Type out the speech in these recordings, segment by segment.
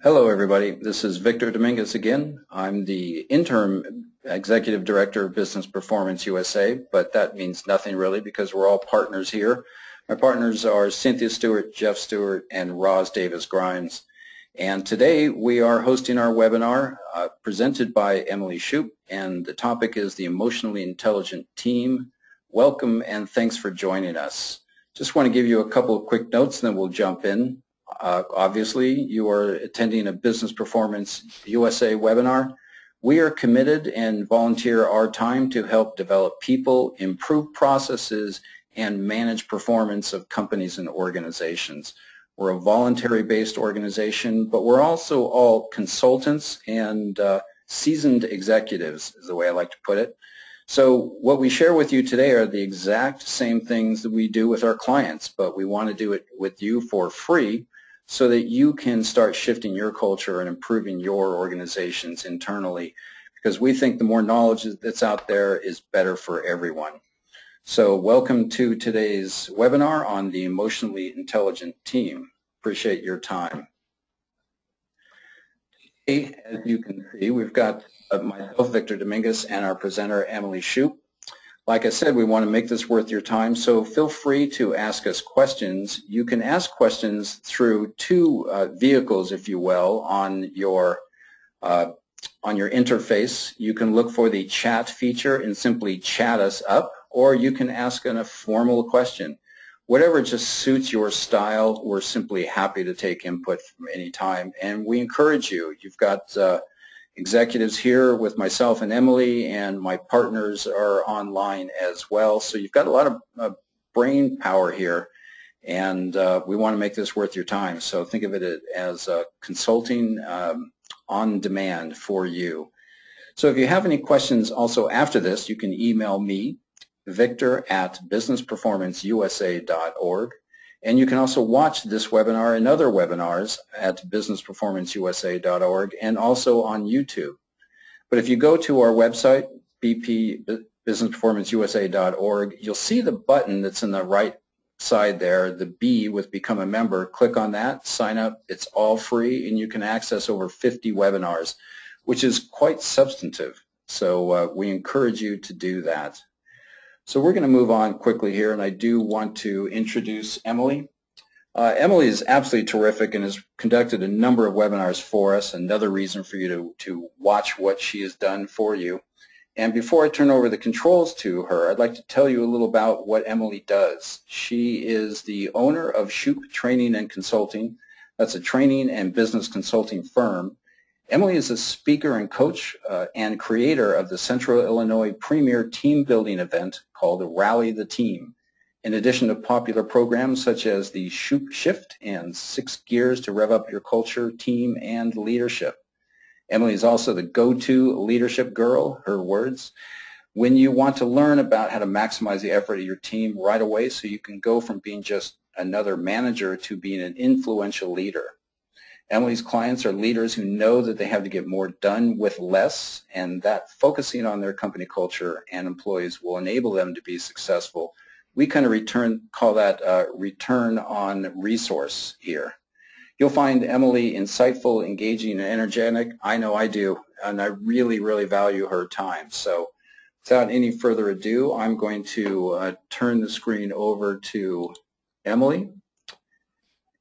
Hello, everybody. This is Victor Dominguez again. I'm the interim executive director of Business Performance USA, but that means nothing really because we're all partners here. My partners are Cynthia Stewart, Jeff Stewart, and Roz Davis Grimes. And today we are hosting our webinar presented by Emily Shoup, and the topic is the Emotionally Intelligent Team. Welcome and thanks for joining us. Just want to give you a couple of quick notes, then we'll jump in. Obviously, you are attending a Business Performance USA webinar. We are committed and volunteer our time to help develop people, improve processes, and manage performance of companies and organizations. We're a voluntary-based organization, but we're also all consultants and seasoned executives, is the way I like to put it. So what we share with you today are the exact same things that we do with our clients, but we want to do it with you for free so that you can start shifting your culture and improving your organizations internally, because we think the more knowledge that's out there is better for everyone. So welcome to today's webinar on the Emotionally Intelligent Team. Appreciate your time. Today, as you can see, we've got myself, Victor Dominguez, and our presenter, Emily Shoup. Like I said, we want to make this worth your time, so feel free to ask us questions. You can ask questions through two vehicles, if you will, on your interface. You can look for the chat feature and simply chat us up, or you can ask a formal question. Whatever just suits your style, we're simply happy to take input from any time, and we encourage you. You've got executives here with myself and Emily, and my partners are online as well. So you've got a lot of brain power here, and we want to make this worth your time. So think of it as consulting on demand for you. So if you have any questions also after this, you can email me, victor@businessperformanceusa.org. And you can also watch this webinar and other webinars at businessperformanceusa.org and also on YouTube. But if you go to our website, businessperformanceusa.org, you'll see the button that's in the right side there, the B with Become a Member. Click on that, sign up. It's all free, and you can access over 50 webinars, which is quite substantive. So we encourage you to do that. So we're going to move on quickly here, and I do want to introduce Emily. Emily is absolutely terrific and has conducted a number of webinars for us, another reason for you to watch what she has done for you. And before I turn over the controls to her, I'd like to tell you a little about what Emily does. She is the owner of Shoup Training and Consulting. That's a training and business consulting firm. Emily is a speaker and coach and creator of the Central Illinois premier team building event called Rally the Team. In addition to popular programs such as the Shoup Shift and 6 Gears to Rev Up Your Culture, Team, and Leadership. Emily is also the go-to leadership girl, her words, when you want to learn about how to maximize the effort of your team right away so you can go from being just another manager to being an influential leader. Emily's clients are leaders who know that they have to get more done with less, and that focusing on their company culture and employees will enable them to be successful. We kind of call that return on resource here. You'll find Emily insightful, engaging, and energetic. I know I do, and I really, really value her time. So without any further ado, I'm going to turn the screen over to Emily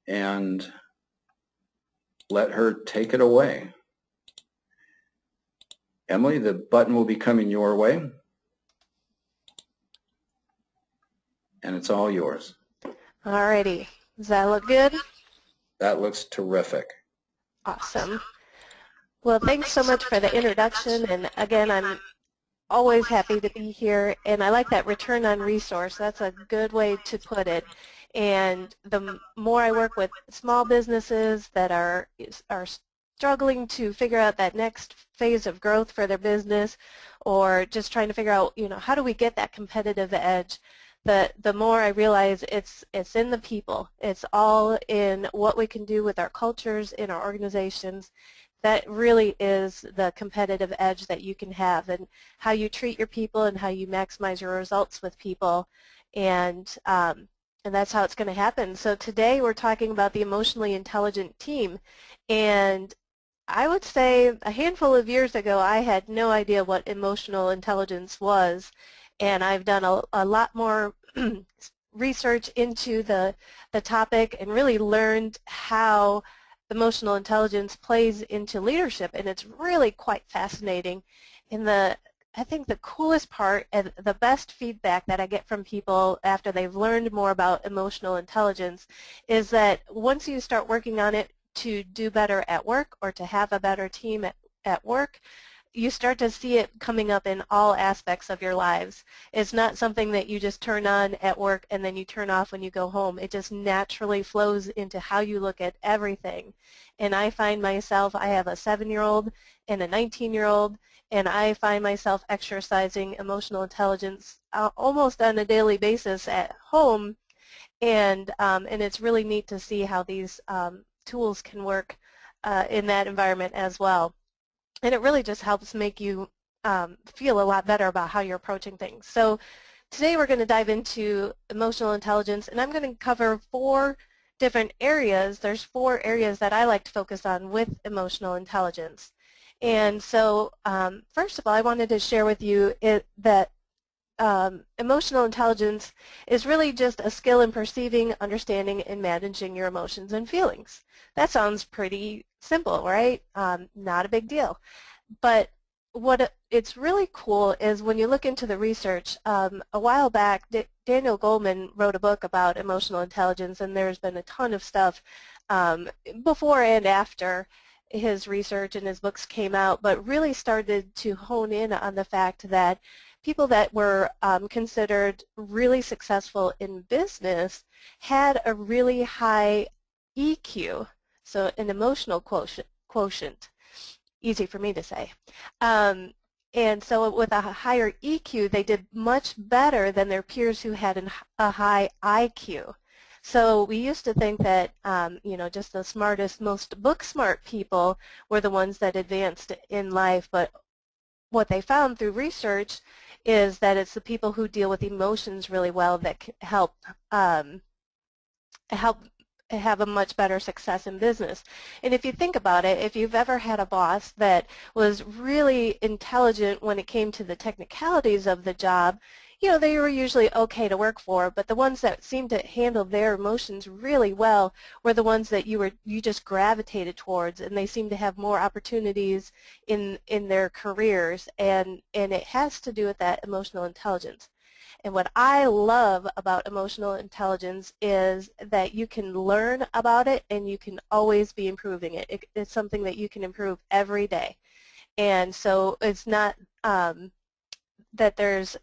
and let her take it away. Emily, the button will be coming your way, and it's all yours. Alrighty. Does that look good? That looks terrific. Awesome. Well, thanks so much for the introduction, and again, I'm always happy to be here, and I like that return on resource. That's a good way to put it. And the more I work with small businesses that are struggling to figure out that next phase of growth for their business, or just trying to figure out, how do we get that competitive edge, the more I realize it's in the people. It's all in what we can do with our cultures in our organizations. That really is the competitive edge that you can have, and how you treat your people and how you maximize your results with people. And and that's how it's going to happen. So today we're talking about the emotionally intelligent team, and I would say a handful of years ago I had no idea what emotional intelligence was, and I've done a lot more research into the topic and really learned how emotional intelligence plays into leadership, and it's really quite fascinating. And I think the coolest part and the best feedback that I get from people after they've learned more about emotional intelligence is that once you start working on it to do better at work or to have a better team at work, you start to see it coming up in all aspects of your lives. It's not something that you just turn on at work and then you turn off when you go home. It just naturally flows into how you look at everything. And I find myself, I have a 7-year-old and a 19-year-old, and I find myself exercising emotional intelligence almost on a daily basis at home, and it's really neat to see how these tools can work in that environment as well. And it really just helps make you feel a lot better about how you're approaching things. So today we're going to dive into emotional intelligence, and I'm going to cover 4 different areas. There's 4 areas that I like to focus on with emotional intelligence. And so first of all, I wanted to share with you that emotional intelligence is really just a skill in perceiving, understanding, and managing your emotions and feelings. That sounds pretty simple, right? Not a big deal. But it's really cool is when you look into the research, a while back, Daniel Goleman wrote a book about emotional intelligence, and there's been a ton of stuff before and after his research and his books came out, but really started to hone in on the fact that people that were considered really successful in business had a really high EQ, so an emotional quotient, easy for me to say. And so with a higher EQ, they did much better than their peers who had a high IQ. So we used to think that, just the smartest, most book-smart people were the ones that advanced in life, but what they found through research is that it's the people who deal with emotions really well that can help have a much better success in business. And if you think about it, if you've ever had a boss that was really intelligent when it came to the technicalities of the job, they were usually okay to work for, but the ones that seemed to handle their emotions really well were the ones that you just gravitated towards, and they seemed to have more opportunities in their careers, and it has to do with that emotional intelligence. And what I love about emotional intelligence is that you can learn about it and you can always be improving it. It's something that you can improve every day. And so it's not that there's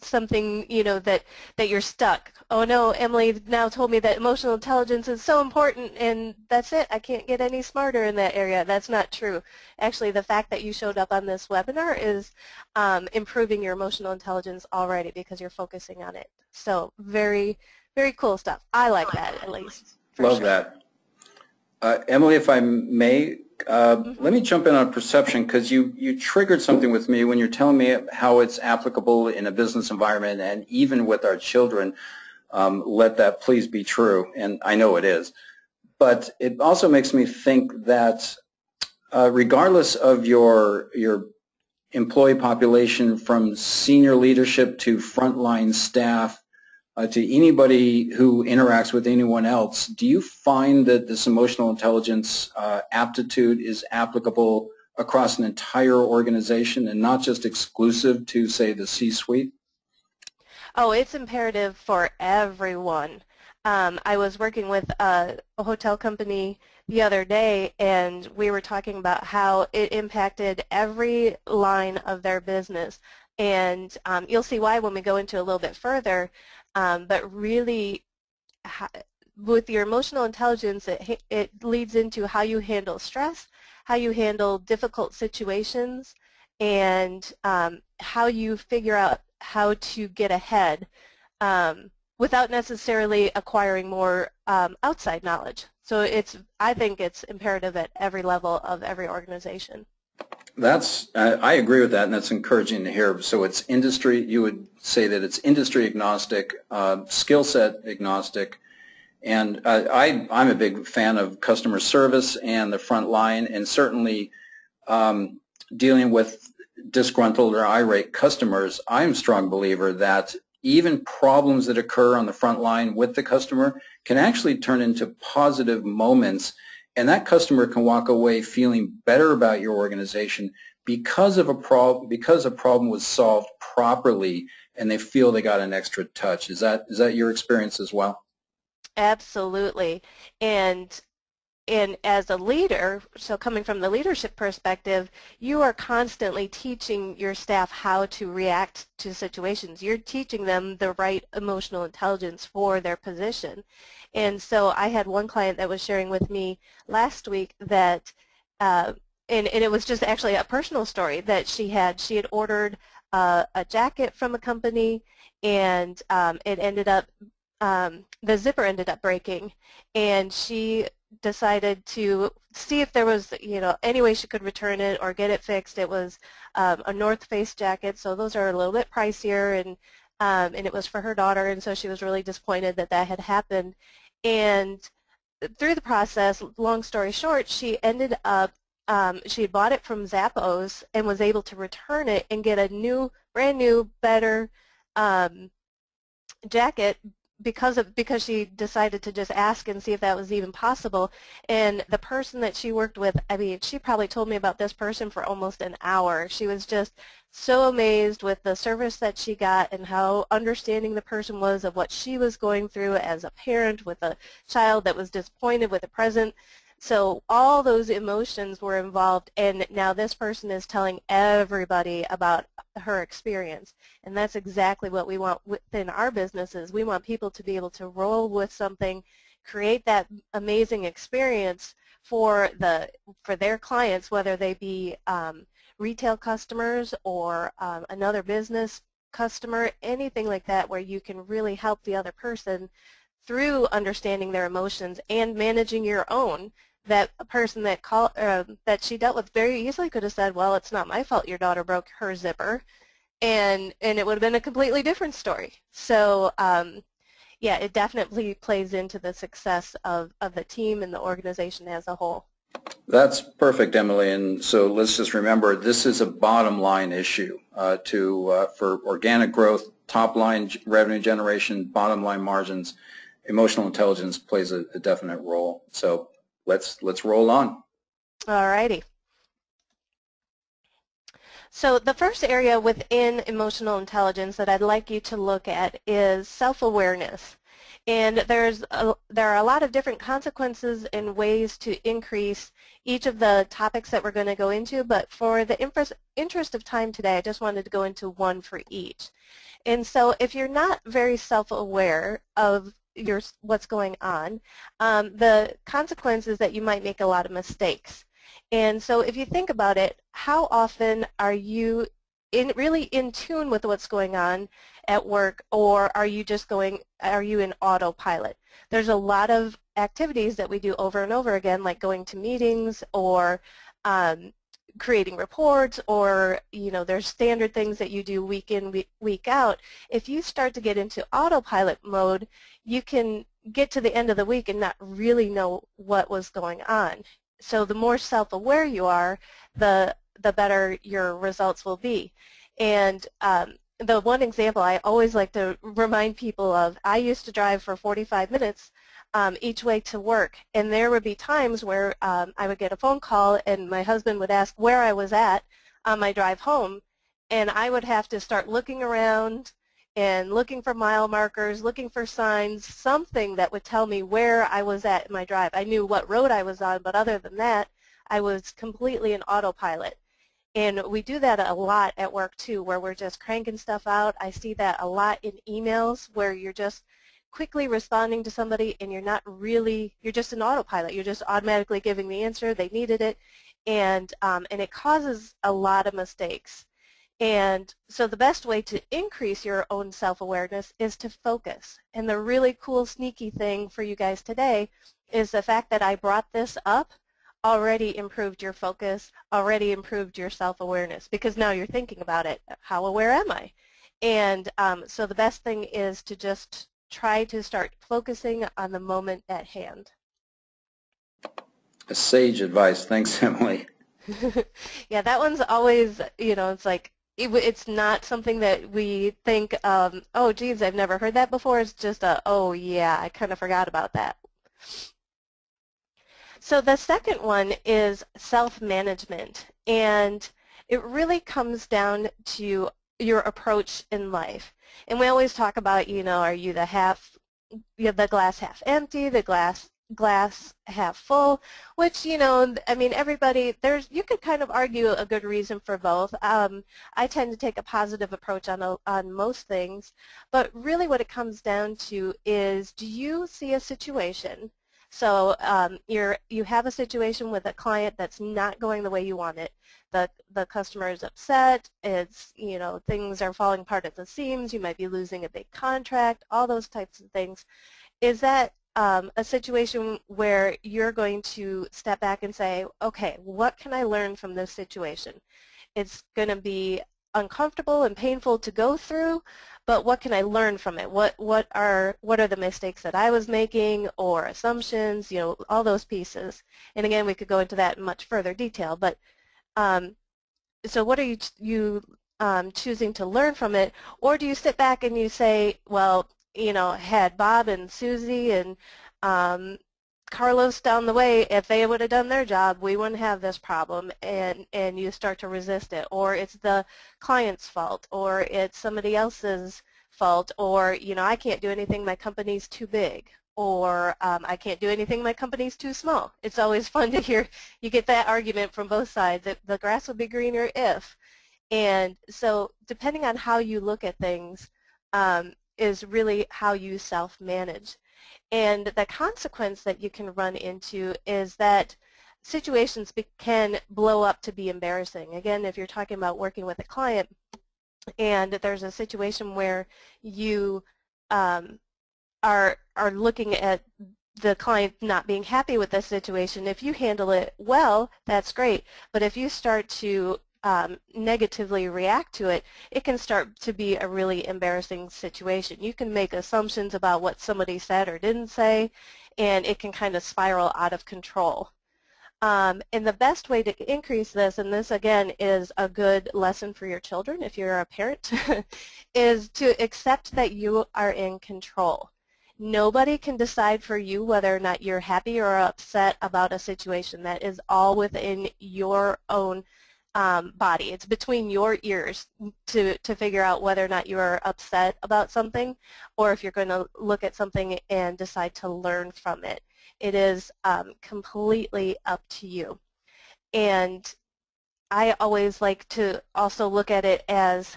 something, that you're stuck. Oh no, Emily now told me that emotional intelligence is so important and that's it, I can't get any smarter in that area. That's not true. Actually, the fact that you showed up on this webinar is improving your emotional intelligence already because you're focusing on it. So very, very cool stuff. I like that, at least. Love sure. that. Emily, if I may, let me jump in on perception, because you triggered something with me when you're telling me how it's applicable in a business environment and even with our children. Let that please be true, and I know it is. But it also makes me think that regardless of your employee population, from senior leadership to frontline staff, to anybody who interacts with anyone else, do you find that this emotional intelligence aptitude is applicable across an entire organization and not just exclusive to, say, the C-suite? Oh, it's imperative for everyone. I was working with a hotel company the other day, and we were talking about how it impacted every line of their business. And you'll see why when we go into a little bit further. But really, with your emotional intelligence, it leads into how you handle stress, how you handle difficult situations, and how you figure out how to get ahead without necessarily acquiring more outside knowledge. So I think it's imperative at every level of every organization. I agree with that, and that's encouraging to hear. So it's industry, you would say that it's industry agnostic, skill set agnostic, and I'm a big fan of customer service and the front line, and certainly dealing with disgruntled or irate customers. I'm a strong believer that even problems that occur on the front line with the customer can actually turn into positive moments, and that customer can walk away feeling better about your organization because of because a problem was solved properly, and they feel they got an extra touch. Is that your experience as well? Absolutely. And as a leader, so coming from the leadership perspective, you are constantly teaching your staff how to react to situations. You're teaching them the right emotional intelligence for their position. And so I had one client that was sharing with me last week that, and it was just actually a personal story that she had. She had ordered a jacket from a company, and it ended up, the zipper ended up breaking, and she decided to see if there was, any way she could return it or get it fixed. It was a North Face jacket, so those are a little bit pricier, and it was for her daughter, and so she was really disappointed that that had happened. And through the process, long story short, she ended up, she had bought it from Zappos and was able to return it and get a brand new, better jacket because she decided to just ask and see if that was even possible. And the person that she worked with, I mean, she probably told me about this person for almost an hour. She was just so amazed with the service that she got and how understanding the person was of what she was going through as a parent with a child that was disappointed with the present. So all those emotions were involved, and now this person is telling everybody about her experience. And that's exactly what we want within our businesses. We want people to be able to roll with something, create that amazing experience for their clients, whether they be retail customers or another business customer, anything like that, where you can really help the other person through understanding their emotions and managing your own. That person that that she dealt with very easily could have said, well, it's not my fault your daughter broke her zipper, and it would have been a completely different story. So yeah, it definitely plays into the success of the team and the organization as a whole. That's perfect, Emily. And so let's just remember, this is a bottom line issue for organic growth, top line revenue generation, bottom line margins. Emotional intelligence plays a definite role. So let's roll on. All righty. So the first area within emotional intelligence that I'd like you to look at is self-awareness. And there are a lot of different consequences and ways to increase each of the topics that we're going to go into, but for the interest of time today, I just wanted to go into one for each. And so if you're not very self-aware of what's going on, the consequence is that you might make a lot of mistakes. And so if you think about it, how often are you really in tune with what's going on at work, or are you in autopilot? There's a lot of activities that we do over and over again, like going to meetings or creating reports, or there's standard things that you do week in, week out. If you start to get into autopilot mode, you can get to the end of the week and not really know what was going on. So the more self-aware you are, the better your results will be. And the one example I always like to remind people of, I used to drive for 45 minutes each way to work, and there would be times where I would get a phone call and my husband would ask where I was at on my drive home, and I would have to start looking around and looking for mile markers, looking for signs, something that would tell me where I was at in my drive. I knew what road I was on, but other than that, I was completely in autopilot. And we do that a lot at work too, where we're just cranking stuff out. I see that a lot in emails where you're just quickly responding to somebody and you're just in autopilot. You're just automatically giving the answer. They needed it. And it causes a lot of mistakes. And so the best way to increase your own self-awareness is to focus. And the really cool, sneaky thing for you guys today is the fact that I brought this up already improved your focus, already improved your self-awareness, because now you're thinking about it. How aware am I? And so the best thing is to just try to start focusing on the moment at hand. Sage advice. Thanks, Emily. Yeah, that one's always, it's like, it's not something that we think, oh, geez, I've never heard that before. It's just oh, yeah, I kind of forgot about that. So the second one is self-management, and it really comes down to your approach in life. And we always talk about, are you the glass half empty, the glass half full, which, I mean, everybody, you could kind of argue a good reason for both. I tend to take a positive approach on most things, but really what it comes down to is, do you see a situation? So you have a situation with a client that's not going the way you want it. The customer is upset. It's, things are falling apart at the seams. You might be losing a big contract, all those types of things. Is that a situation where you're going to step back and say, okay, what can I learn from this situation? It's going to be uncomfortable and painful to go through, but what can I learn from it? What are the mistakes that I was making, or assumptions, all those pieces. And again, we could go into that in much further detail, but so what are you choosing to learn from it? Or do you sit back and you say, well, had Bob and Susie and Carlos down the way, if they would have done their job, we wouldn't have this problem, and you start to resist it. Or it's the client's fault, or it's somebody else's fault, or, I can't do anything, my company's too big, or I can't do anything, my company's too small. It's always fun to hear, you get that argument from both sides, that the grass would be greener if. And so depending on how you look at things is really how you self-manage. And the consequence that you can run into is that situations can blow up to be embarrassing. Again, if you're talking about working with a client and there's a situation where you are looking at the client not being happy with the situation, if you handle it well, that's great. But if you start to negatively react to it, it can start to be a really embarrassing situation. You can make assumptions about what somebody said or didn't say, and it can kind of spiral out of control. And the best way to increase this, and this again is a good lesson for your children if you're a parent, is to accept that you are in control. Nobody can decide for you whether or not you're happy or upset about a situation. That is all within your own body. It's between your ears to figure out whether or not you are upset about something, or if you're going to look at something and decide to learn from it. It is completely up to you. And I always like to also look at it as,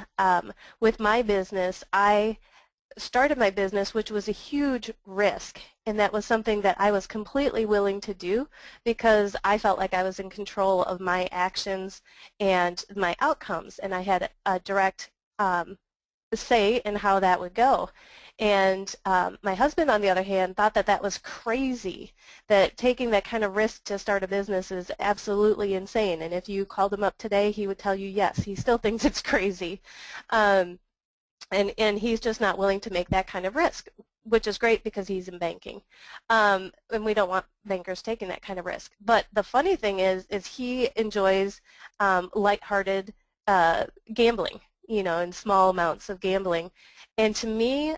with my business, I started my business, which was a huge risk, and that was something that I was completely willing to do because I felt like I was in control of my actions and my outcomes, and I had a direct say in how that would go. And my husband, on the other hand, thought that that was crazy, that taking that kind of risk to start a business is absolutely insane. And if you called him up today, he would tell you yes, he still thinks it's crazy. And he's just not willing to make that kind of risk, which is great because he's in banking. And we don't want bankers taking that kind of risk. But the funny thing is he enjoys lighthearted gambling, in small amounts of gambling. And to me,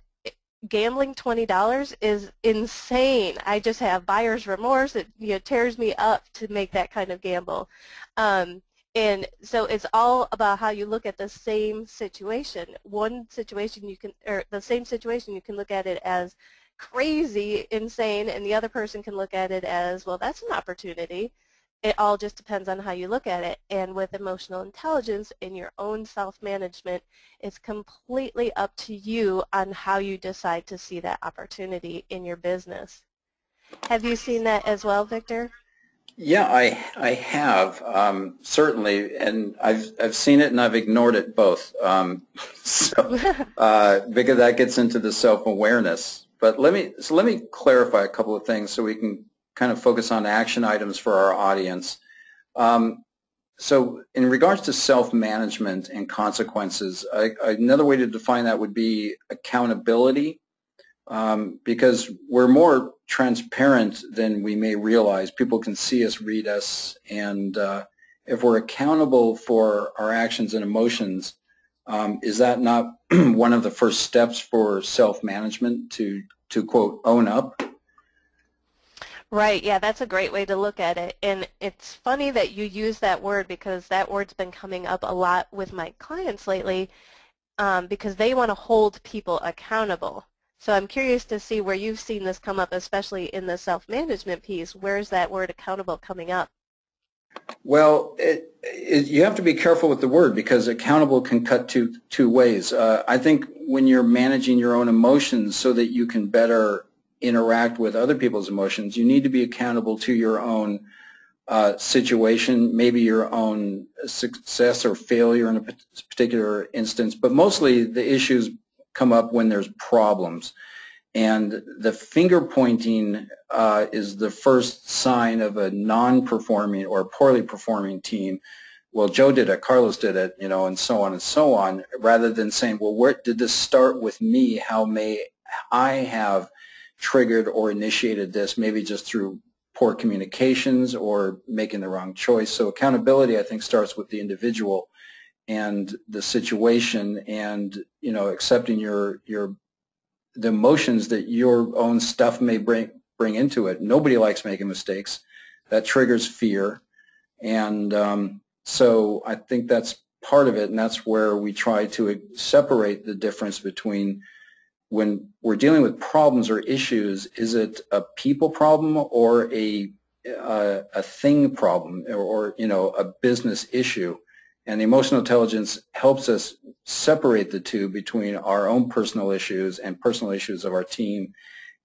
gambling $20 is insane. I just have buyer's remorse. It tears me up to make that kind of gamble. And so it's all about how you look at the same situation. One situation the same situation, you can look at it as crazy, insane, and the other person can look at it as, well, that's an opportunity. It all just depends on how you look at it. And with emotional intelligence and your own self-management, it's completely up to you on how you decide to see that opportunity in your business. Have you seen that as well, Victor? Yeah, I have, certainly, and I've seen it and I've ignored it both. Because that gets into the self-awareness. But let me clarify a couple of things so we can kind of focus on action items for our audience. So in regards to self-management and consequences, another way to define that would be accountability, because we're more transparent than we may realize. People can see us, read us, and if we're accountable for our actions and emotions, is that not one of the first steps for self-management to quote, own up? Right, yeah, that's a great way to look at it. And it's funny that you use that word because that word's been coming up a lot with my clients lately because they want to hold people accountable. So I'm curious to see where you've seen this come up, especially in the self-management piece. Where's that word accountable coming up? Well, you have to be careful with the word because accountable can cut two ways. I think when you're managing your own emotions so that you can better interact with other people's emotions, you need to be accountable to your own situation, maybe your own success or failure in a particular instance, but mostly the issues come up when there's problems. And the finger pointing is the first sign of a non-performing or poorly performing team. Well, Joe did it, Carlos did it, you know, and so on, rather than saying, well, where did this start with me? How may I have triggered or initiated this, maybe just through poor communications or making the wrong choice? So accountability, I think, starts with the individual and the situation, and you know, accepting the emotions that your own stuff may bring into it. Nobody likes making mistakes. That triggers fear, and so I think that's part of it, and that's where we try to separate the difference between when we're dealing with problems or issues. Is it a people problem or a thing problem, or you know, a business issue? And the emotional intelligence helps us separate the two between our own personal issues and personal issues of our team,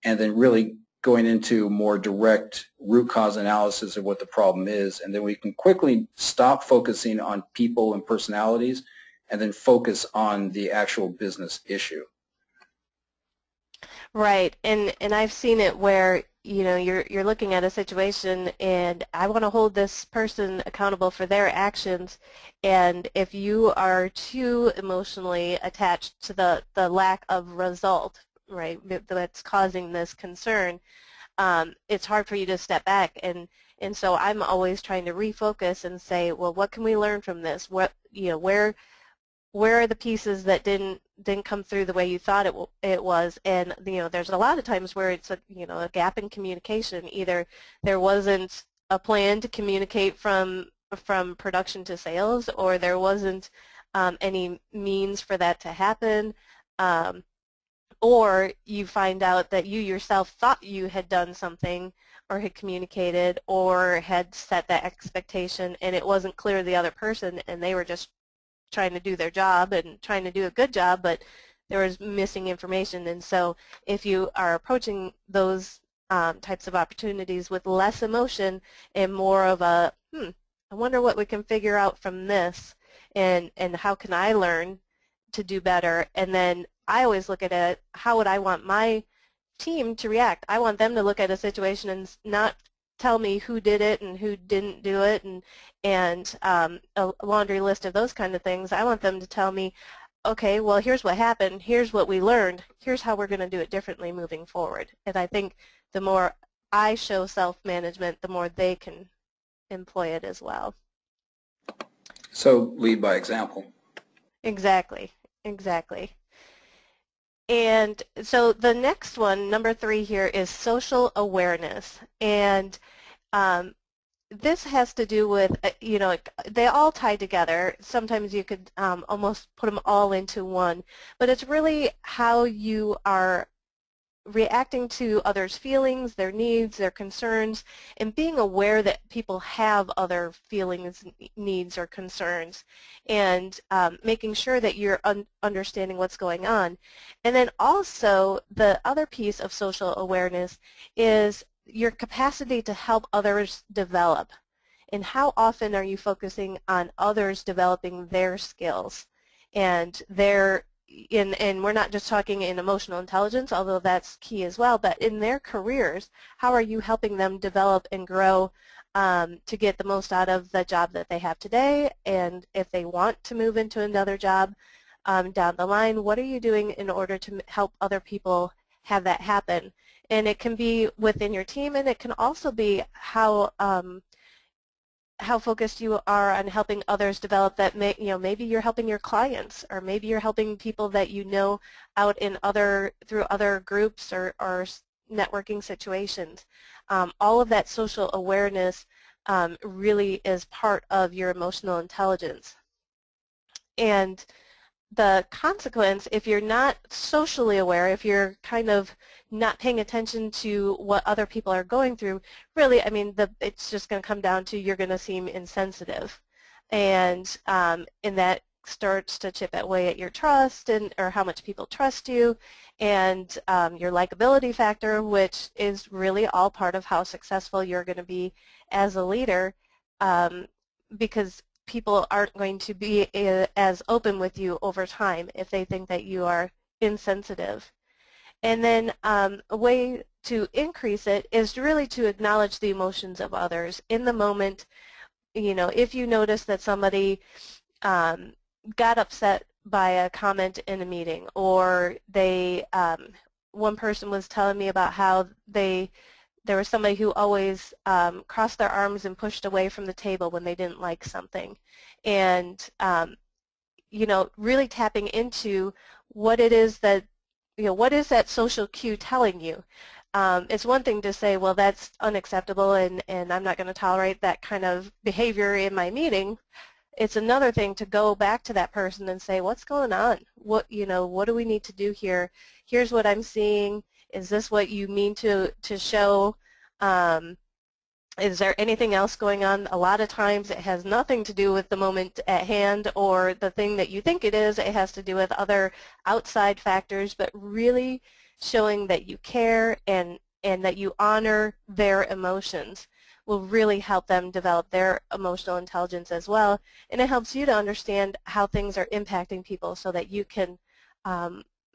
and then really going into more direct root cause analysis of what the problem is. And then we can quickly stop focusing on people and personalities and then focus on the actual business issue. Right, and I've seen it where, you know, you're looking at a situation and I want to hold this person accountable for their actions, and if you are too emotionally attached to the lack of result, right, that's causing this concern, it's hard for you to step back, and so I'm always trying to refocus and say, well, what can we learn from this? What, you know, where are the pieces that didn't come through the way you thought it was? And you know, there's a lot of times where it's a gap in communication. Either there wasn't a plan to communicate from production to sales, or there wasn't any means for that to happen, or you find out that you yourself thought you had done something or had communicated or had set that expectation, and it wasn't clear to the other person, and they were just trying to do their job and trying to do a good job, but there was missing information. And so if you are approaching those types of opportunities with less emotion and more of a, I wonder what we can figure out from this, and how can I learn to do better? And then I always look at it, how would I want my team to react? I want them to look at a situation and not tell me who did it and who didn't do it, and a laundry list of those kind of things. I want them to tell me, okay, well, here's what happened, here's what we learned, here's how we're going to do it differently moving forward. And I think the more I show self-management, the more they can employ it as well. So lead by example. Exactly, exactly. And so the next one, number 3 here, is social awareness. And this has to do with, you know, they all tie together. Sometimes you could almost put them all into one. But it's really how you are reacting to others' feelings, their needs, their concerns, and being aware that people have other feelings, needs, or concerns, and making sure that you're understanding what's going on. And then also the other piece of social awareness is your capacity to help others develop. And how often are you focusing on others developing their skills and their and we're not just talking in emotional intelligence, although that's key as well, but in their careers, how are you helping them develop and grow to get the most out of the job that they have today? And if they want to move into another job down the line, what are you doing in order to help other people have that happen? And it can be within your team, and it can also be how focused you are on helping others develop that. Maybe you're helping your clients, or maybe you're helping people that you know out in through other groups or networking situations. All of that social awareness really is part of your emotional intelligence. And the consequence, if you're not socially aware, if you're kind of not paying attention to what other people are going through, really, I mean, it's just going to come down to you're going to seem insensitive. And that starts to chip away at your trust or how much people trust you, and your likability factor, which is really all part of how successful you're going to be as a leader, because people aren't going to be as open with you over time if they think that you are insensitive. And then a way to increase it is really to acknowledge the emotions of others in the moment. If you notice that somebody got upset by a comment in a meeting, or one person was telling me about how there was somebody who always crossed their arms and pushed away from the table when they didn't like something. And, really tapping into what it is that, what is that social cue telling you? It's one thing to say, well, that's unacceptable, and I'm not going to tolerate that kind of behavior in my meeting. It's another thing to go back to that person and say, what's going on? What do we need to do here? Here's what I'm seeing. Is this what you mean to show? Is there anything else going on? A lot of times it has nothing to do with the moment at hand or the thing that you think it is. It has to do with other outside factors, but really showing that you care and that you honor their emotions will really help them develop their emotional intelligence as well. And it helps you to understand how things are impacting people so that you can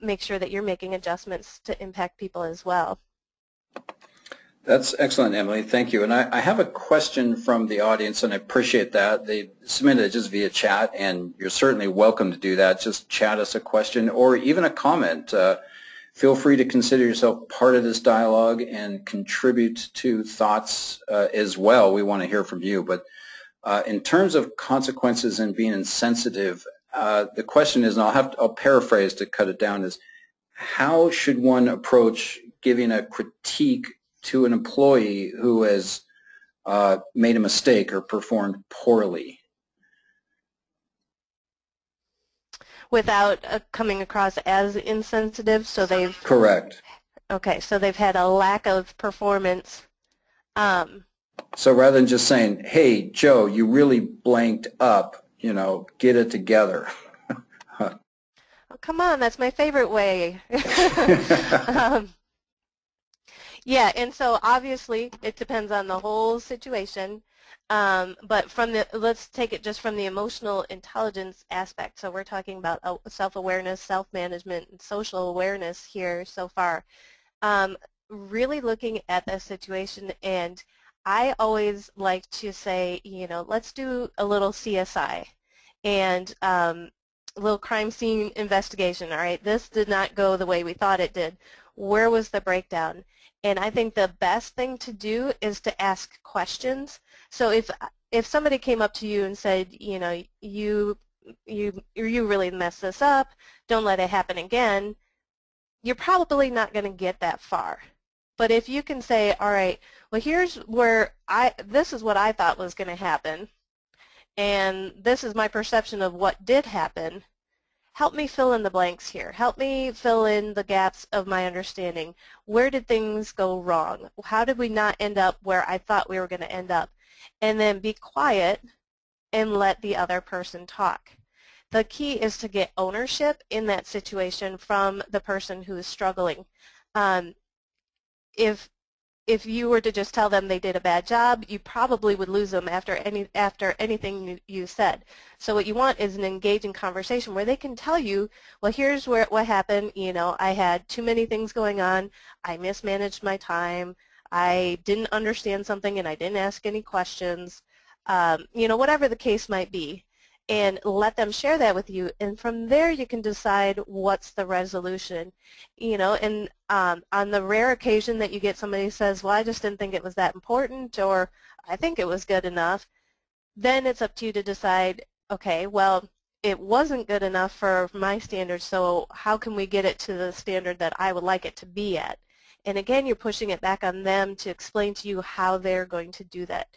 make sure that you're making adjustments to impact people as well. That's excellent, Emily. Thank you. And I have a question from the audience, and I appreciate that. They submitted it just via chat, and you're certainly welcome to do that. Just chat us a question or even a comment. Feel free to consider yourself part of this dialogue and contribute to thoughts as well. We want to hear from you. But in terms of consequences and being insensitive, the question is, and I'll paraphrase to cut it down, is how should one approach giving a critique to an employee who has made a mistake or performed poorly? Without coming across as insensitive, so they've... Correct. Okay, so they've had a lack of performance. So rather than just saying, hey, Joe, you really blanked up, get it together. Oh, come on, that's my favorite way. Yeah, and so obviously it depends on the whole situation, but let's take it just from the emotional intelligence aspect. So we're talking about self-awareness, self-management, and social awareness here so far. Really looking at the situation, and I always like to say, let's do a little CSI and a little crime scene investigation. All right, this did not go the way we thought it did. Where was the breakdown? And I think the best thing to do is to ask questions. So if somebody came up to you and said, you really messed this up, don't let it happen again, you're probably not going to get that far. But if you can say, all right, well, here's where this is what I thought was going to happen, and this is my perception of what did happen, help me fill in the blanks here. Help me fill in the gaps of my understanding. Where did things go wrong? How did we not end up where I thought we were going to end up? And then be quiet and let the other person talk. The key is to get ownership in that situation from the person who is struggling. If if you were to just tell them they did a bad job, you probably would lose them after anything you said. So what you want is an engaging conversation where they can tell you, well, here's what happened. You know, I had too many things going on. I mismanaged my time. I didn't understand something and I didn't ask any questions. You know, whatever the case might be. And let them share that with you, and from there you can decide what's the resolution. You know, and on the rare occasion that you get somebody who says, well, I just didn't think it was that important, or I think it was good enough, then it's up to you to decide, okay, well, it wasn't good enough for my standards, so how can we get it to the standard that I would like it to be at? And again, you're pushing it back on them to explain to you how they're going to do that.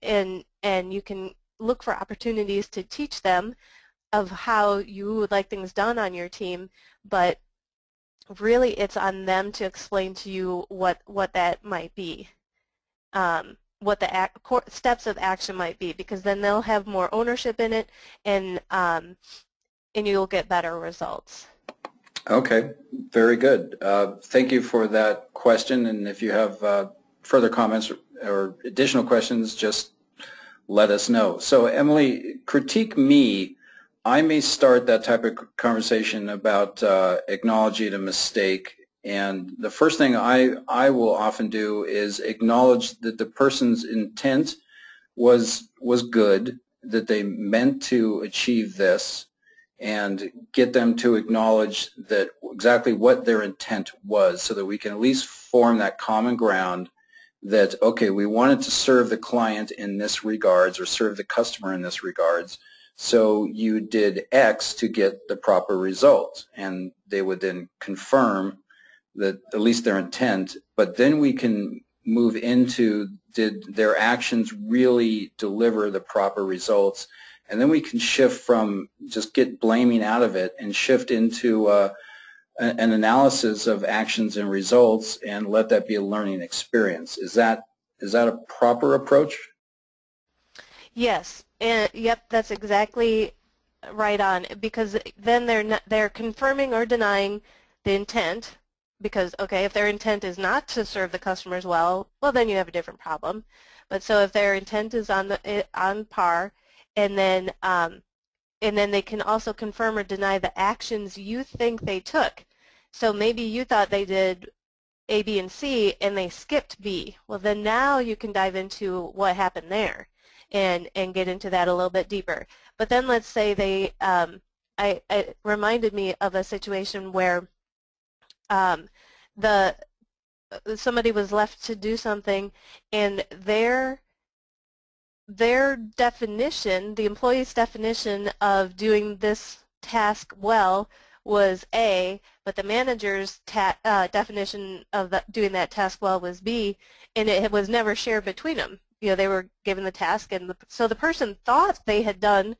And you can look for opportunities to teach them of how you would like things done on your team, but really it's on them to explain to you what that might be, what the steps of action might be, because then they'll have more ownership in it, and you'll get better results. Okay, very good. Thank you for that question, and if you have further comments or additional questions, just let us know. So Emily, critique me. I may start that type of conversation about acknowledging a mistake, and the first thing I will often do is acknowledge that the person's intent was good, that they meant to achieve this, and get them to acknowledge that exactly what their intent was, so that we can at least form that common ground that, okay, we wanted to serve the client in this regards or serve the customer in this regards, so you did X to get the proper result. And they would then confirm that at least their intent, but then we can move into, did their actions really deliver the proper results? And then we can shift from just get blaming out of it and shift into an analysis of actions and results, and let that be a learning experience. Is that a proper approach? Yes, and yep, that's exactly right on, because then they're confirming or denying the intent, because okay, if their intent is not to serve the customers well, then you have a different problem. But so if their intent is on par, and then they can also confirm or deny the actions you think they took. So maybe you thought they did A, B, and C, and they skipped B. Well, then now you can dive into what happened there and get into that a little bit deeper. But then let's say they, it reminded me of a situation where somebody was left to do something, and their definition, the employee's definition of doing this task well was A, but the manager's definition of doing that task well was B, and it was never shared between them. You know, they were given the task, and so the person thought they had done,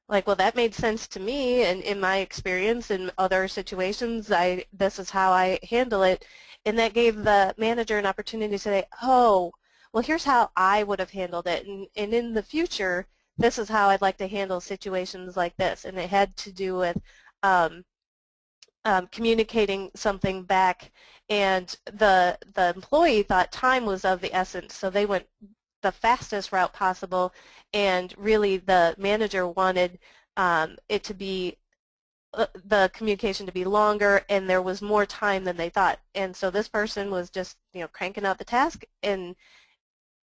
like, well, that made sense to me, and in my experience in other situations, this is how I handle it, and that gave the manager an opportunity to say, oh, well, here's how I would have handled it, and in the future, this is how I'd like to handle situations like this, and it had to do with communicating something back, and the employee thought time was of the essence, so they went the fastest route possible, and really the manager wanted it to be the communication to be longer, and there was more time than they thought, and so this person was just cranking out the task,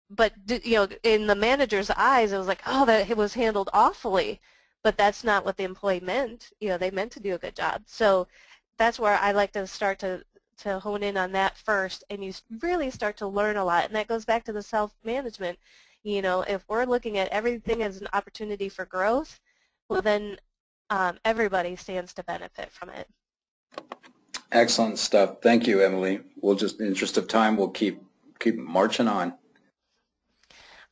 but in the manager's eyes it was like, oh, that it was handled awfully, but that's not what the employee meant. They meant to do a good job. So that's where I like to start to hone in on that first, and you really start to learn a lot, and that goes back to the self-management. If we're looking at everything as an opportunity for growth, well then everybody stands to benefit from it. Excellent stuff. Thank you, Emily. We'll just, in the interest of time, we'll keep marching on.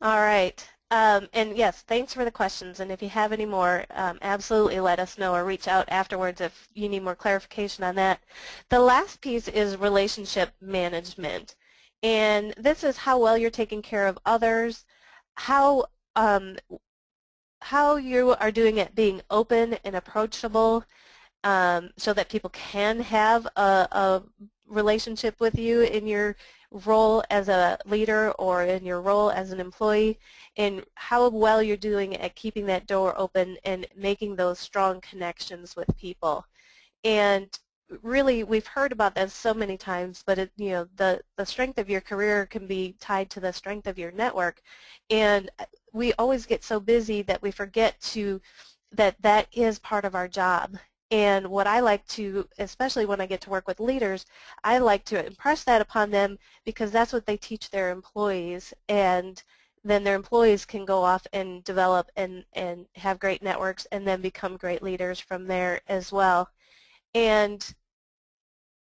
All right. And yes, thanks for the questions. And if you have any more, absolutely let us know or reach out afterwards if you need more clarification on that. The last piece is relationship management. And this is how well you're taking care of others, how you are doing it being open and approachable, so that people can have a relationship with you in your role as a leader or in your role as an employee, and how well you're doing at keeping that door open and making those strong connections with people. And really, we've heard about that so many times, but the strength of your career can be tied to the strength of your network. And we always get so busy that we forget that is part of our job. And what I like to, especially when I get to work with leaders, I like to impress that upon them, because that's what they teach their employees. And then their employees can go off and develop and have great networks and then become great leaders from there as well. And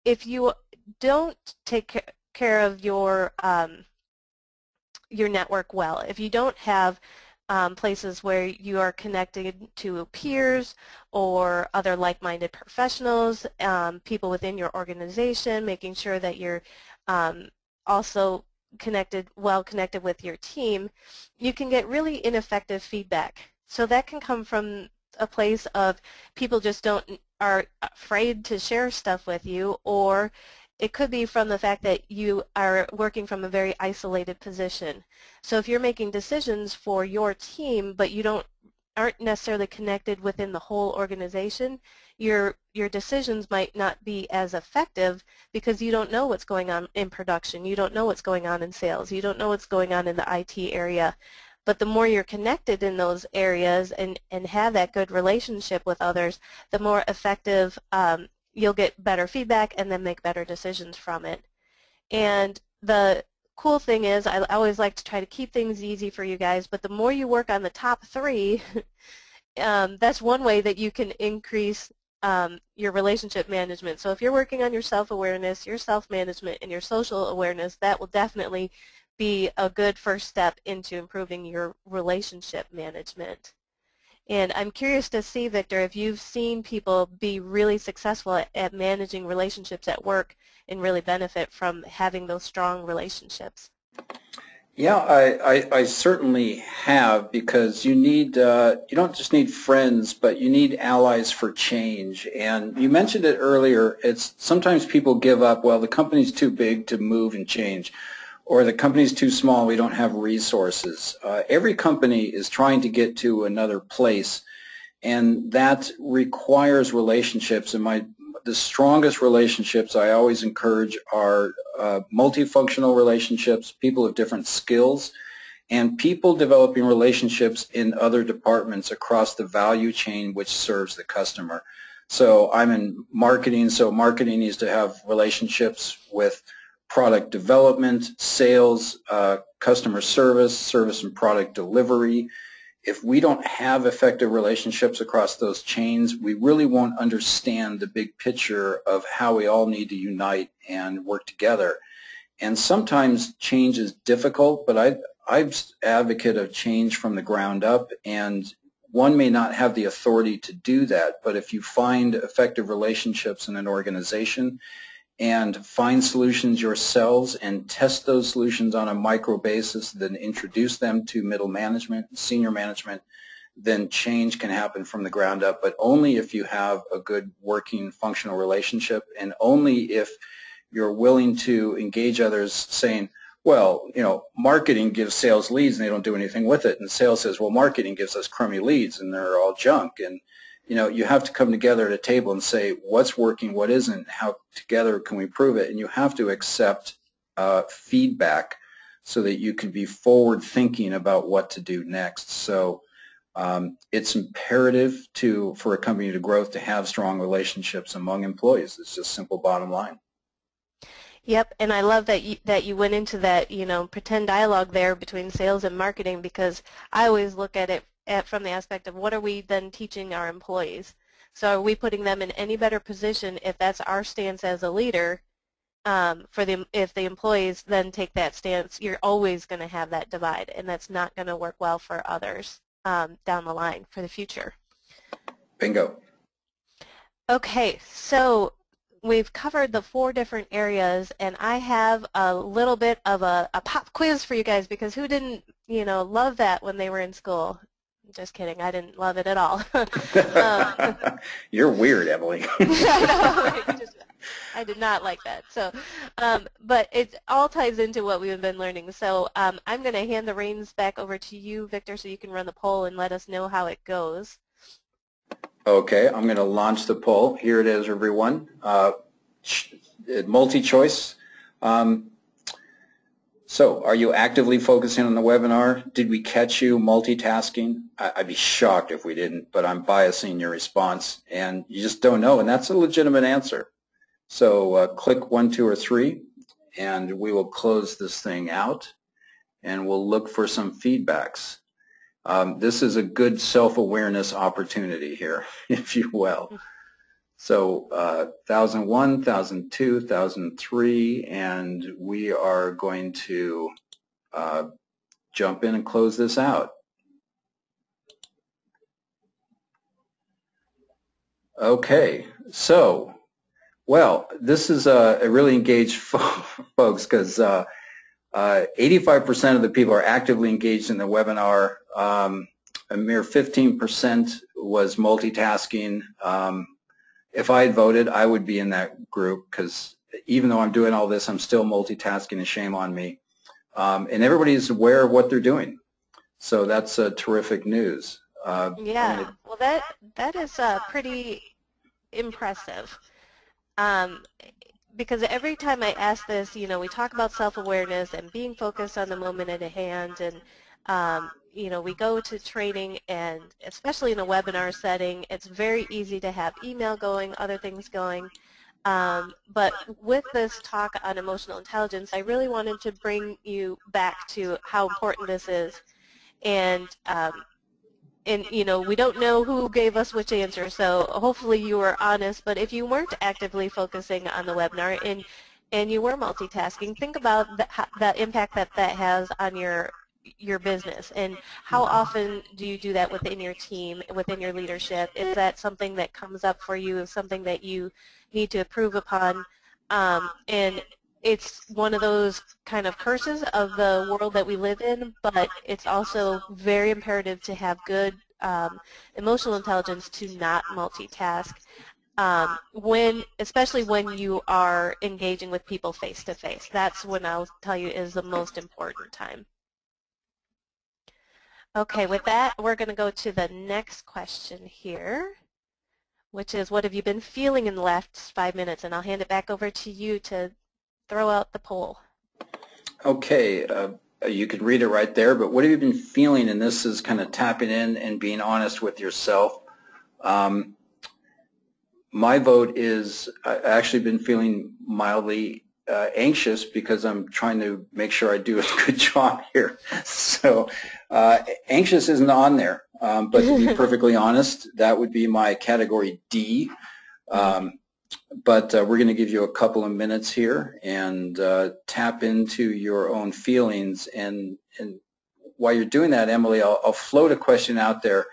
if you don't take care of your network well, if you don't have places where you are connected to peers or other like-minded professionals, people within your organization, making sure that you're also well connected with your team, you can get really ineffective feedback. So that can come from a place of people just are afraid to share stuff with you, or it could be from the fact that you are working from a very isolated position. So if you're making decisions for your team, but you aren't necessarily connected within the whole organization, your decisions might not be as effective, because you don't know what's going on in production, you don't know what's going on in sales, you don't know what's going on in the IT area. But the more you're connected in those areas and have that good relationship with others, the more effective you'll get better feedback and then make better decisions from it. And the cool thing is, I always like to try to keep things easy for you guys, but the more you work on the top 3, that's one way that you can increase your relationship management. So if you're working on your self-awareness, your self-management, and your social awareness, that will definitely be a good first step into improving your relationship management. And I'm curious to see, Victor, if you've seen people be really successful at managing relationships at work and really benefit from having those strong relationships. Yeah, I certainly have, because you don't just need friends, but you need allies for change. And you mentioned it earlier, it's sometimes people give up, well, the company's too big to move and change, or the company's too small, we don't have resources. Every company is trying to get to another place, and that requires relationships. And the strongest relationships I always encourage are multifunctional relationships, people of different skills, and people developing relationships in other departments across the value chain which serves the customer. So I'm in marketing, so marketing needs to have relationships with product development, sales, customer service and product delivery. If we don't have effective relationships across those chains, we really won't understand the big picture of how we all need to unite and work together. And sometimes change is difficult, but I'm an advocate of change from the ground up, and one may not have the authority to do that, but if you find effective relationships in an organization and find solutions yourselves and test those solutions on a micro basis, then introduce them to middle management, senior management, then change can happen from the ground up, but only if you have a good working functional relationship, and only if you're willing to engage others saying, well, marketing gives sales leads and they don't do anything with it, and sales says, well, marketing gives us crummy leads and they're all junk. And you have to come together at a table and say what's working, what isn't, how together can we improve it, and you have to accept feedback so that you can be forward thinking about what to do next. So it's imperative for a company to grow to have strong relationships among employees. It's just simple bottom line. Yep, and I love that you went into that pretend dialogue there between sales and marketing, because I always look at it from the aspect of what are we then teaching our employees. So are we putting them in any better position if that's our stance as a leader? If the employees then take that stance, you're always going to have that divide, and that's not going to work well for others down the line for the future. Bingo. Okay, so we've covered the 4 different areas, and I have a little bit of a pop quiz for you guys, because who didn't love that when they were in school? Just kidding. I didn't love it at all. um, You're weird, Emily. I did not like that. So, but it all ties into what we've been learning. So I'm going to hand the reins back over to you, Victor, so you can run the poll and let us know how it goes. Okay, I'm going to launch the poll. Here it is, everyone. Multi-choice. So are you actively focusing on the webinar? Did we catch you multitasking? I'd be shocked if we didn't, but I'm biasing your response, and you just don't know, and that's a legitimate answer. So click 1, 2, or 3, and we will close this thing out, and we'll look for some feedbacks. This is a good self-awareness opportunity here, if you will. So 1001, 1002, 1003, and we are going to jump in and close this out. Okay, so, well, this is a really engaged folks, because 85% of the people are actively engaged in the webinar. A mere 15% was multitasking. If I had voted, I would be in that group, because even though I'm doing all this, I'm still multitasking, and shame on me. And everybody's aware of what they're doing. So that's terrific news. Yeah, well, that is pretty impressive. Because every time I ask this, you know, we talk about self-awareness and being focused on the moment at hand, and you know, we go to training, and especially in a webinar setting, it's very easy to have email going, other things going. But with this talk on emotional intelligence, I really wanted to bring you back to how important this is. And you know, we don't know who gave us which answer, so hopefully you were honest. But if you weren't actively focusing on the webinar and you were multitasking, think about the impact that has on your business, and how often do you do that within your team, within your leadership? Is that something that comes up for you, something that you need to improve upon? And it's one of those kind of curses of the world that we live in, but it's also very imperative to have good emotional intelligence to not multitask, especially when you are engaging with people face to face. That's when I'll tell you is the most important time. Okay, with that, we're going to go to the next question here, which is, what have you been feeling in the last 5 minutes? And I'll hand it back over to you to throw out the poll. Okay, you can read it right there, but what have you been feeling? And this is kind of tapping in and being honest with yourself. My vote is, I've actually been feeling mildly anxious, because I'm trying to make sure I do a good job here. So anxious isn't on there, but to be perfectly honest, that would be my category D. But we're going to give you a couple of minutes here and tap into your own feelings. And while you're doing that, Emily, I'll float a question out there.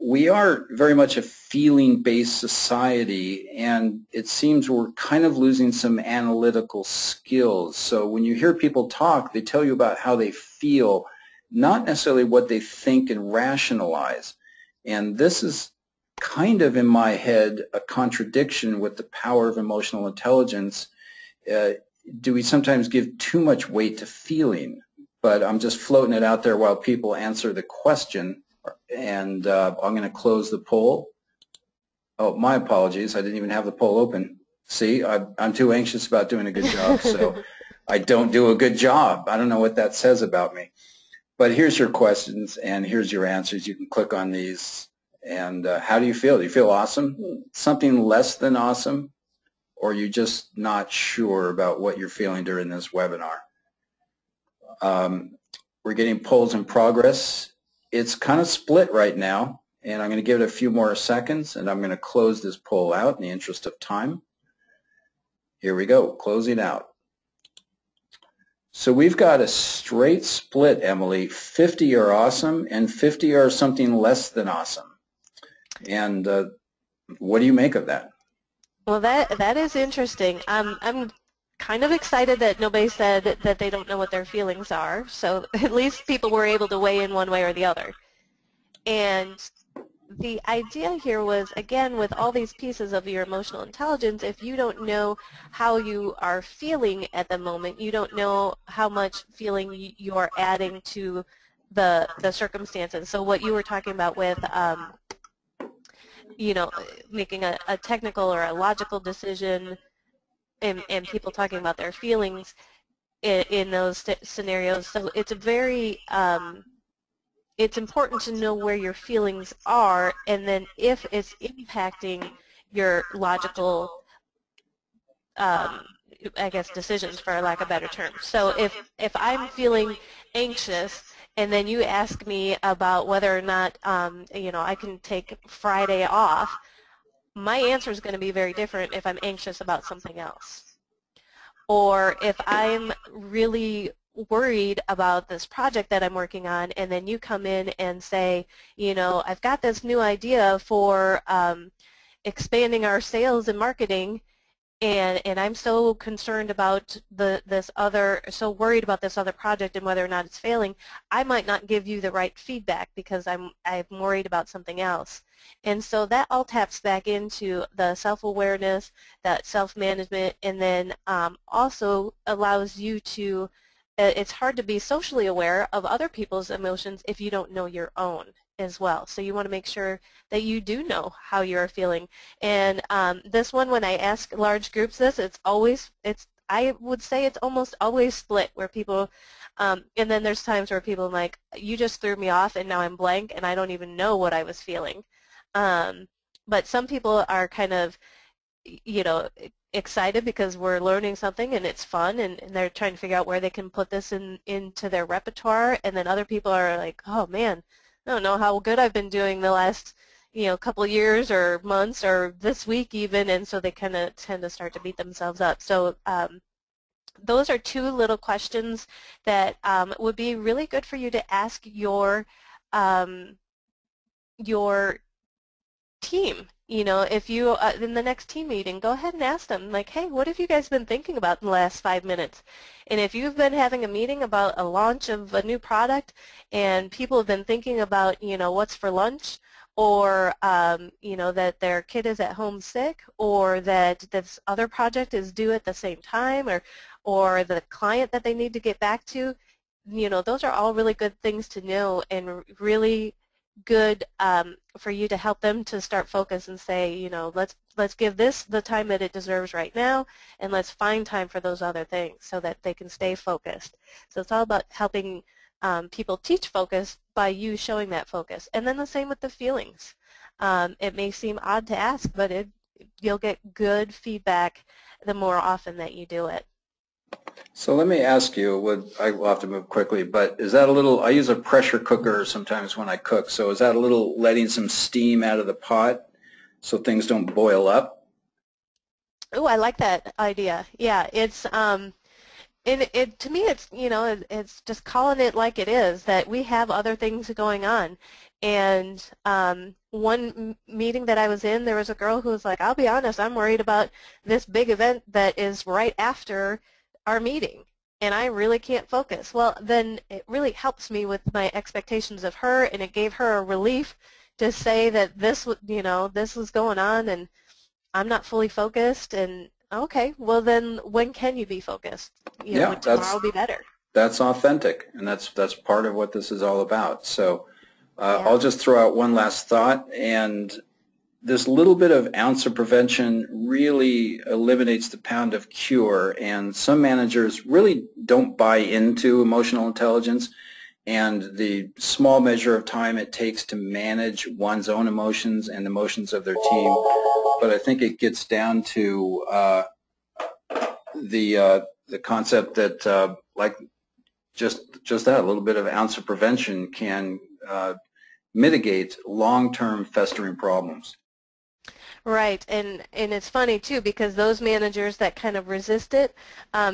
We are very much a feeling-based society, and it seems we're kind of losing some analytical skills. So when you hear people talk, they tell you about how they feel, not necessarily what they think and rationalize. And this is kind of, in my head, a contradiction with the power of emotional intelligence. Do we sometimes give too much weight to feeling? But I'm just floating it out there while people answer the question. And I'm going to close the poll. Oh, my apologies. I didn't even have the poll open. See, I'm too anxious about doing a good job, so I don't do a good job. I don't know what that says about me. But here's your questions, and here's your answers. You can click on these. And how do you feel? Do you feel awesome? Something less than awesome? Or are you just not sure about what you're feeling during this webinar? We're getting polls in progress. It's kind of split right now, and I'm going to give it a few more seconds, and I'm going to close this poll out in the interest of time. Here we go, closing out. So we've got a straight split, Emily. 50 are awesome, and 50 are something less than awesome. And what do you make of that? Well, that is interesting. I'm kind of excited that nobody said that they don't know what their feelings are. So at least people were able to weigh in one way or the other. And the idea here was, again, with all these pieces of your emotional intelligence, if you don't know how you are feeling at the moment, you don't know how much feeling you are adding to the circumstances. So what you were talking about with, you know, making a technical or a logical decision, and people talking about their feelings in those scenarios. So it's a very it's important to know where your feelings are, and then if it's impacting your logical, um, I guess, decisions, for lack of a better term. So if I'm feeling anxious, and then you ask me about whether or not, you know, I can take Friday off, my answer is going to be very different if I'm anxious about something else. Or if I'm really worried about this project that I'm working on, and then you come in and say, you know, I've got this new idea for expanding our sales and marketing, and I'm so concerned about so worried about this other project and whether or not it's failing, I might not give you the right feedback because I'm worried about something else. And so that all taps back into the self-awareness, that self-management, and then also allows you to, it's hard to be socially aware of other people's emotions if you don't know your own as well. So you want to make sure that you do know how you're feeling. And this one, when I ask large groups this, I would say it's almost always split, where people, and then there's times where people are like, you just threw me off and now I'm blank and I don't even know what I was feeling. But some people are kind of, you know, excited because we're learning something and it's fun, and they're trying to figure out where they can put this into their repertoire. And then other people are like, oh man, I don't know how good I've been doing the last, you know, couple of years or months or this week even, and so they kind of tend to start to beat themselves up. So those are two little questions that would be really good for you to ask your team. You know, if you, in the next team meeting, go ahead and ask them, like, hey, what have you guys been thinking about in the last 5 minutes? And if you've been having a meeting about a launch of a new product and people have been thinking about, you know, what's for lunch, or, you know, that their kid is at home sick, or that this other project is due at the same time, or the client that they need to get back to, you know, those are all really good things to know, and really good for you to help them to start focus and say, you know, let's give this the time that it deserves right now, and let's find time for those other things so that they can stay focused. So it's all about helping people teach focus by you showing that focus. And then the same with the feelings. It may seem odd to ask, but you'll get good feedback the more often that you do it. So let me ask you, I will have to move quickly, but is that a little, I use a pressure cooker sometimes when I cook, so is that a little letting some steam out of the pot so things don't boil up? Oh, I like that idea. Yeah, it's to me, it's, you know, it's just calling it like it is, that we have other things going on. And one meeting that I was in, there was a girl who was like, I'll be honest, I'm worried about this big event that is right after our meeting, and I really can't focus. Well, then it really helps me with my expectations of her, and it gave her a relief to say that this, you know, this was going on, and I'm not fully focused. And okay, well then when can you be focused? You know, Yeah, would tomorrow be better? that's authentic, and that's part of what this is all about. So I'll Yeah. just throw out one last thought, and this little bit of ounce of prevention really eliminates the pound of cure, and some managers really don't buy into emotional intelligence and the small measure of time it takes to manage one's own emotions and the emotions of their team. But I think it gets down to the concept that like just that, a little bit of ounce of prevention can mitigate long-term festering problems. Right, and it's funny too, because those managers that kind of resist it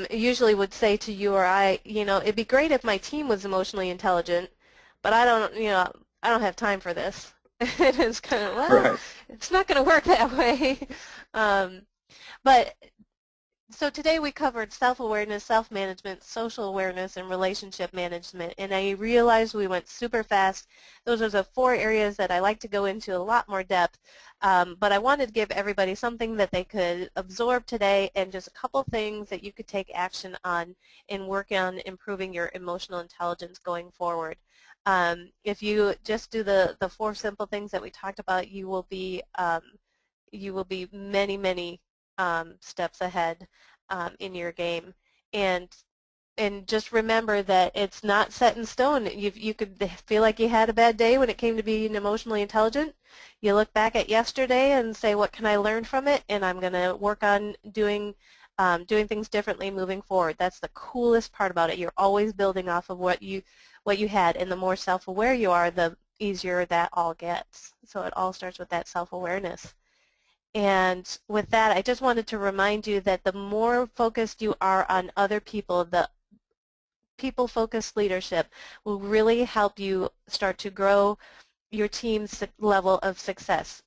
usually would say to you or I, you know, it'd be great if my team was emotionally intelligent, but I don't, you know, I don't have time for this. And it's kind of, well, Right. it's not going to work that way. Um, but So today we covered self-awareness, self-management, social awareness, and relationship management. And I realized we went super fast. Those are the 4 areas that I like to go into a lot more depth. But I wanted to give everybody something that they could absorb today and just a couple things that you could take action on and work on improving your emotional intelligence going forward. If you just do the 4 simple things that we talked about, you will be many, many steps ahead in your game. And just remember that it's not set in stone. You could feel like you had a bad day when it came to being emotionally intelligent. You look back at yesterday and say, what can I learn from it? And I'm going to work on doing things differently moving forward. That's the coolest part about it. You're always building off of what you had, and the more self-aware you are, the easier that all gets. So it all starts with that self-awareness. And with that, I just wanted to remind you that the more focused you are on other people, the people-focused leadership will really help you start to grow your team's level of success.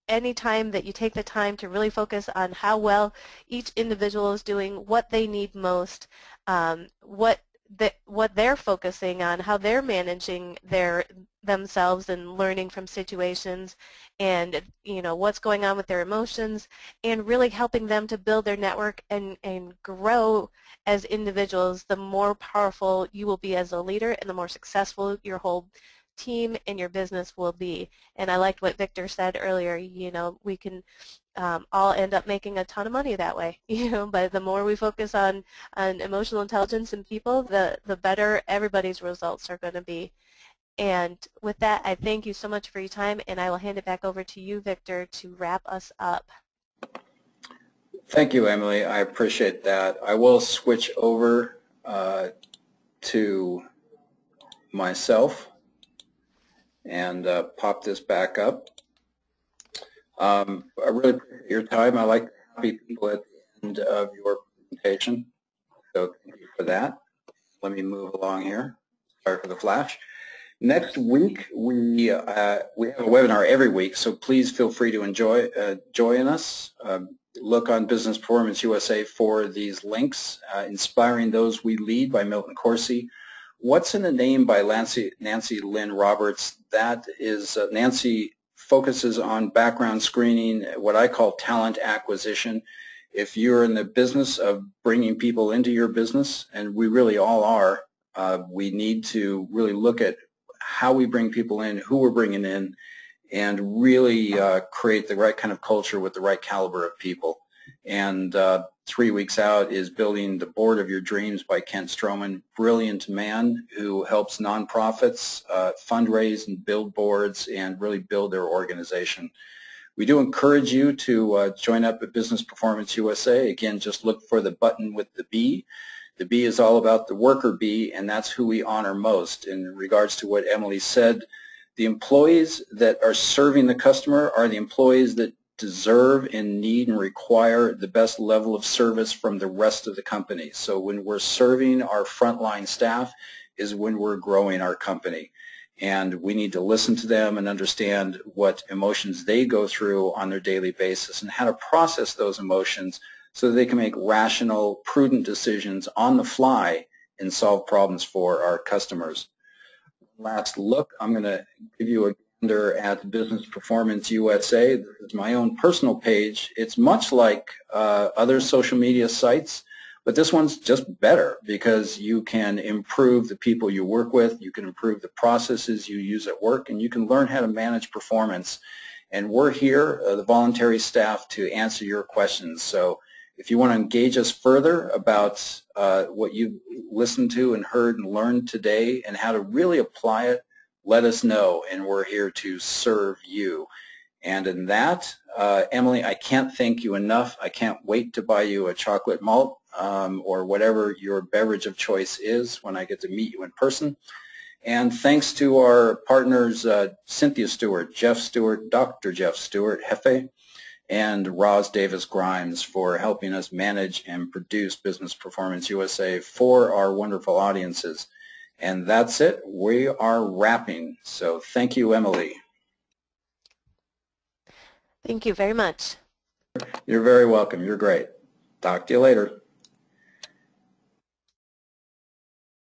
Anytime that you take the time to really focus on how well each individual is doing, what they need most, what they're focusing on, how they're managing themselves and learning from situations, and what's going on with their emotions, and really helping them to build their network and grow as individuals, the more powerful you will be as a leader and the more successful your whole team and your business will be. And I liked what Victor said earlier, we can all end up making a ton of money that way, but the more we focus on emotional intelligence in people, the better everybody's results are going to be. And with that, I thank you so much for your time, and I will hand it back over to you, Victor, to wrap us up. Thank you, Emily. I appreciate that. I will switch over to myself and pop this back up. I really appreciate your time. I like to happy people at the end of your presentation, so thank you for that. Let me move along here. Sorry for the flash. Next week, we have a webinar every week, so please feel free to join us. Look on Business Performance USA for these links. Inspiring Those We Lead by Milton Corsi. What's in a Name by Nancy Lynn Roberts. That is, Nancy focuses on background screening, what I call talent acquisition. If you're in the business of bringing people into your business, and we really all are, we need to really look at how we bring people in, who we're bringing in, and really create the right kind of culture with the right caliber of people. And 3 weeks out is Building the Board of Your Dreams by Kent Stroman. Brilliant man who helps nonprofits fundraise and build boards and really build their organization. We do encourage you to join up at Business Performance USA. Again, just look for the button with the B. The B is all about the worker bee, and that's who we honor most. In regards to what Emily said, the employees that are serving the customer are the employees that deserve and need and require the best level of service from the rest of the company. So when we're serving our frontline staff is when we're growing our company. And we need to listen to them and understand what emotions they go through on their daily basis and how to process those emotions so that they can make rational, prudent decisions on the fly and solve problems for our customers. Last look, I'm going to give you a gander at Business Performance USA. This is my own personal page. It's much like other social media sites, but this one's just better because you can improve the people you work with, you can improve the processes you use at work, and you can learn how to manage performance. And we're here, the voluntary staff, to answer your questions. So if you want to engage us further about what you've listened to and heard and learned today and how to really apply it, let us know, and we're here to serve you. And in that, Emily, I can't thank you enough. I can't wait to buy you a chocolate malt or whatever your beverage of choice is when I get to meet you in person. And thanks to our partners, Cynthia Stewart, Jeff Stewart, Dr. Jeff Stewart, Hefe, and Roz Davis Grimes for helping us manage and produce Business Performance USA for our wonderful audiences. And that's it. We are wrapping. So thank you, Emily. Thank you very much. You're very welcome. You're great. Talk to you later.